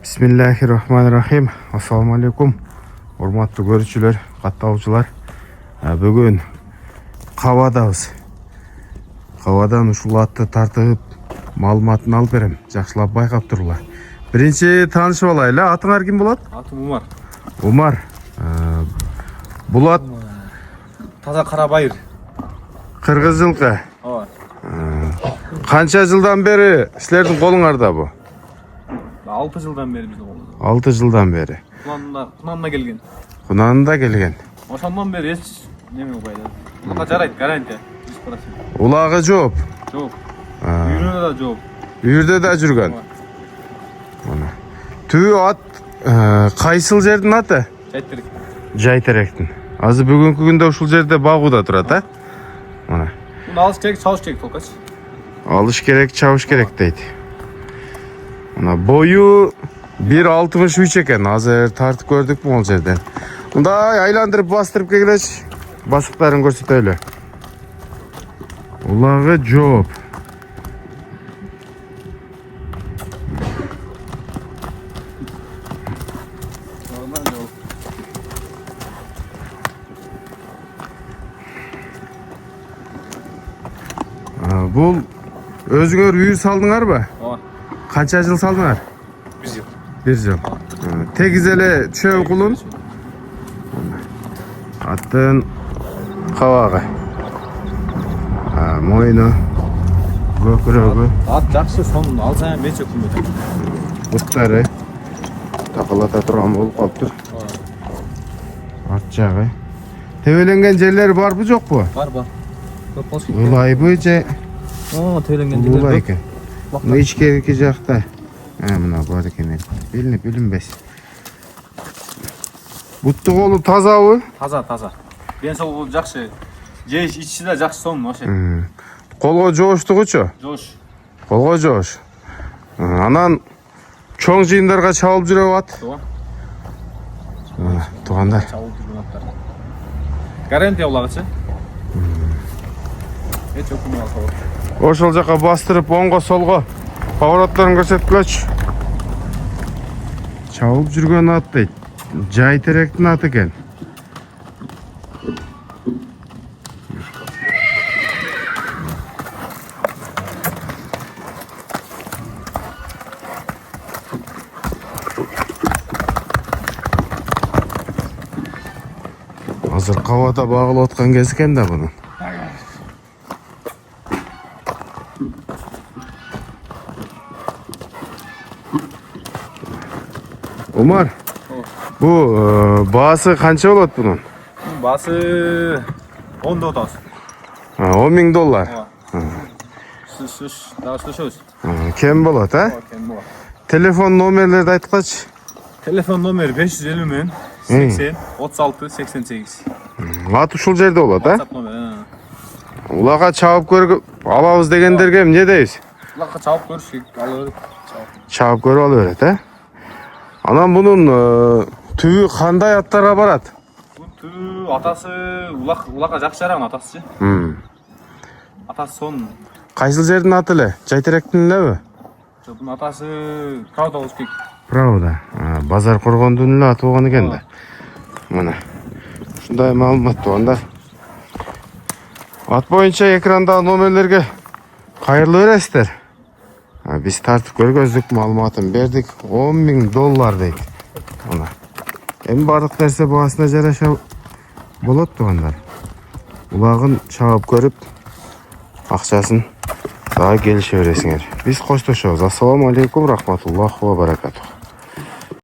Bismillahirrahmanirrahim. Assalamu alaikum. Урматтуу көрүүчүлөр, каттаучулар. Бүгүн кабадабыз. Кабадан ушул атты тартып, маалыматын алып берем. Жакшылап байкап туруңлар. Биринчи таанышып алайлы. Атыңар ким болот? Атым Умар. Умар. Бул ат Таза Карабайыр. кыргыз жылкы. Ооба. Канча жылдан бери силердин колуңарда бу? 6 жылдан бeri биздин колубузда. 6 жылдан бери. Кунанында келген. Кунанында келген. Ошондон бери эч неме кылбайт. Буга жарайт, гарантия. Улагы жооп. Жок. Үйрөнө да жооп. Үйүрдө да жүргөн. Мына. Түбү ат кайсыл жердин аты? Жайтерек. Жайтеректин. Азыр бүгүнкү күндө ушул жерде багууда турат, а? Мына. Муну алыш керек, чабыш керек толкач. Алыш керек, чабыш керек дейт. Мына бою 1.63 экен. Азыр тартып көрдүк могул жерден. Мындай айландырып бастырып келгилечи. Басыктарын көрсөтөлү. Улагы жооп. Бул өзүңөр үйүр салдыңарбы? Ооба. Канча жыл салдыңар? 1 жыл. 1 жыл. Тегиз эле чөй кулун. Аттын кабагы. Мойну, көкүрөгү, Ат жакшы, сонун алсаң мен чөкүнбөйт. буттары такалата турган болуп калыптыр. Арт жагы. Тебеленген жерлери барбы жокпу? Бар. Көп болуш керек. Улайбы же төйленген улай экен. Мына ичкерки жакта. Мына бар экен. Билинбес. Бутту колу тазабы? Таза. Ден соолугу жакшы. Жеш ичиши да жакшы, сонун вообще. Колго жооштугучу? Жош. Колго жоош. Анан чоң жыйындарга чабылып жүрөбү ат? Ооба. Туугандар. Чабылып жүргөн аттар. Гарантия улагычы. Эч өкүнбөй алса болот. Ошол жака бастырып оңго солго поворотторун көрсөткүлөчү. Чабылып жүргөн ат дейт. Жайтеректин аты экен. Азыр кабада багылып аткан кез экен да бунун. Умар, бу баасы канча болот бунун? Баасы 10 да отабыз. $10.000. Дагы сүрөшөбүз. Кем болот, а? Кем болот. Телефон номерлерди айткылачы. Телефон номери 550 мен 80 36 88. Ат ушул жерде болот, а? WhatsApp номери. Улага чабып көрүп алабыз дегендерге эмне дейбиз? Улакка чабып көрүш, ала берет. Чабып көрүп ала берет, а? Анан бунун түбү кандай аттарга барат? Бул түбү атасы улакка жакшы жараган атасычы. Атасы сонун. Кайсыл жердин аты эле? Жайтеректин элеби? Жок, бунун атасы Правда болуш керек. Правда. Базар коргондун эле аты болгон экен да. Мына. Ушундай маалымат туугандар. Ат боюнча экрандагы номерлерге кайрылып бересиздер. Биз тартып көргөздүк, маалыматын бердик. $10.000 дейт. Мына. Эми бардык нерсе баасына жараша болот туугандар. Улагын чабып көрүп, акчасын дагы келише бересиңер. Биз коштошобуз. Ассаламу алейкум, рахматуллахи ва баракатух.